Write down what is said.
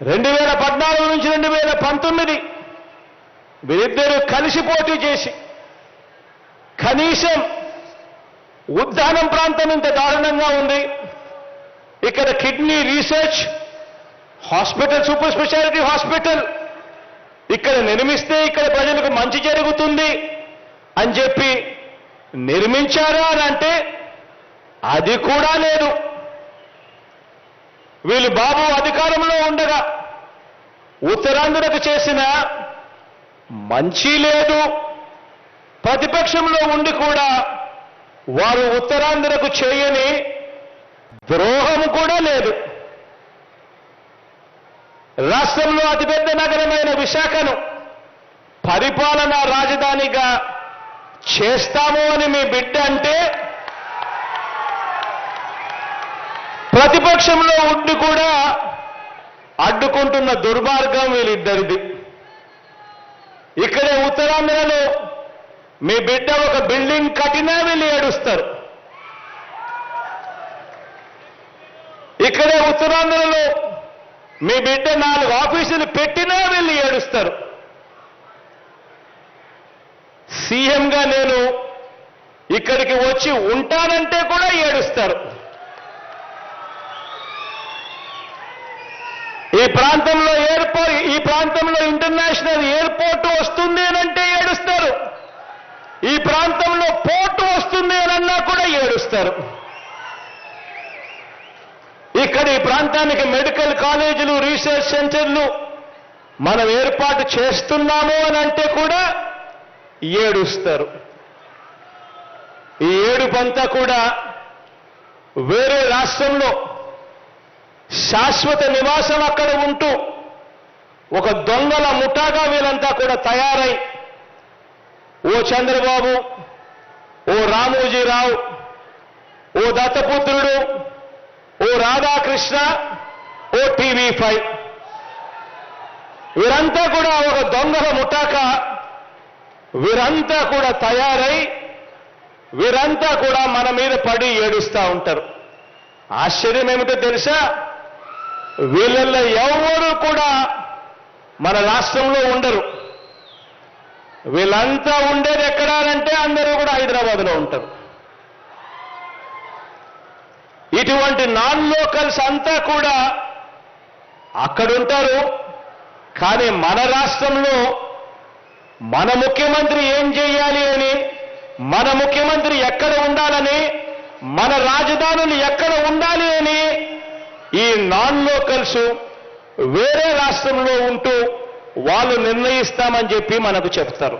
2014 నుంచి 2019 వీరిద్దరూ కలిసి పోటీ చేసి కనీసం ఉద్దానం ప్రాంతం ఇంత దారుణంగా ఉంది. ఇక్కడ kidney research hospital, super speciality hospital ఇక్కడ నిర్మిస్తే ఇక్కడ ప్రజలకు మంచి జరుగుతుంది అని చెప్పి నిర్మించారా అని అంటే అది కూడా లేదు. వీళ్ళు బాబు అధికారంలో ఉండగా ఉత్తరాంధ్రకు చేసిన మంచి లేదు. ప్రతిపక్షంలో ఉండి కూడా వారు ఉత్తరాంధ్రకు చేయని ద్రోహం కూడా లేదు. రాష్ట్రంలో అతిపెద్ద నగరమైన విశాఖను పరిపాలనా రాజధానిగా చేస్తాము అని మీ బిడ్డ అంటే ప్రతిపక్షంలో ఉండి కూడా అడ్డుకుంటున్న దుర్మార్గం వీళ్ళిద్దరిది. ఇక్కడే ఉత్తరాంధ్రలో మీ బిడ్డ ఒక బిల్డింగ్ కట్టినా వీళ్ళు ఏడుస్తారు. ఇక్కడే ఉత్తరాంధ్రలో మీ బిడ్డ 4 ఆఫీసులు పెట్టినా వీళ్ళు ఏడుస్తారు. సీఎంగా నేను ఇక్కడికి వచ్చి ఉంటానంటే కూడా ఏడుస్తారు. ఈ ప్రాంతంలో ఇంటర్నేషనల్ ఎయిర్పోర్ట్ వస్తుంది అనంటే ఏడుస్తారు. ఈ ప్రాంతంలో పోర్టు వస్తుంది అనన్నా కూడా ఏడుస్తారు. ఇక్కడ ఈ ప్రాంతానికి మెడికల్ కాలేజీలు, రీసెర్చ్ సెంటర్లు మనం ఏర్పాటు చేస్తున్నాము అని అంటే కూడా ఏడుస్తారు. ఈ ఏడుపంతా కూడా వేరే రాష్ట్రంలో శాశ్వత నివాసం అక్కడ ఉంటూ ఒక దొంగల ముఠాగా వీళ్ళంతా కూడా తయారై ఓ చంద్రబాబు, ఓ రామోజీరావు, ఓ దత్తపుత్రుడు, ఓ రాధాకృష్ణ, ఓ TV5 వీరంతా కూడా ఒక దొంగల ముఠాగా వీరంతా కూడా తయారై వీరంతా కూడా మన మీద పడి ఏడుస్తూ ఉంటారు. ఆశ్చర్యం ఏమిటో తెలుసా? వీళ్ళల్లో ఎవరు కూడా మన రాష్ట్రంలో ఉండరు. వీళ్ళంతా ఉండేది ఎక్కడానంటే అందరూ కూడా హైదరాబాద్లో ఉంటారు. ఇటువంటి నాన్ లోకల్స్ అంతా కూడా అక్కడుంటారు. కానీ మన రాష్ట్రంలో మన ముఖ్యమంత్రి ఏం చేయాలి అని, మన ముఖ్యమంత్రి ఎక్కడ ఉండాలని, మన రాజధానులు ఎక్కడ ఉండాలి అని ఈ నాన్ లోకల్స్ వేరే రాష్ట్రంలో ఉంటూ వాళ్ళు నిర్ణయిస్తామని చెప్పి మనకు చెప్తారు.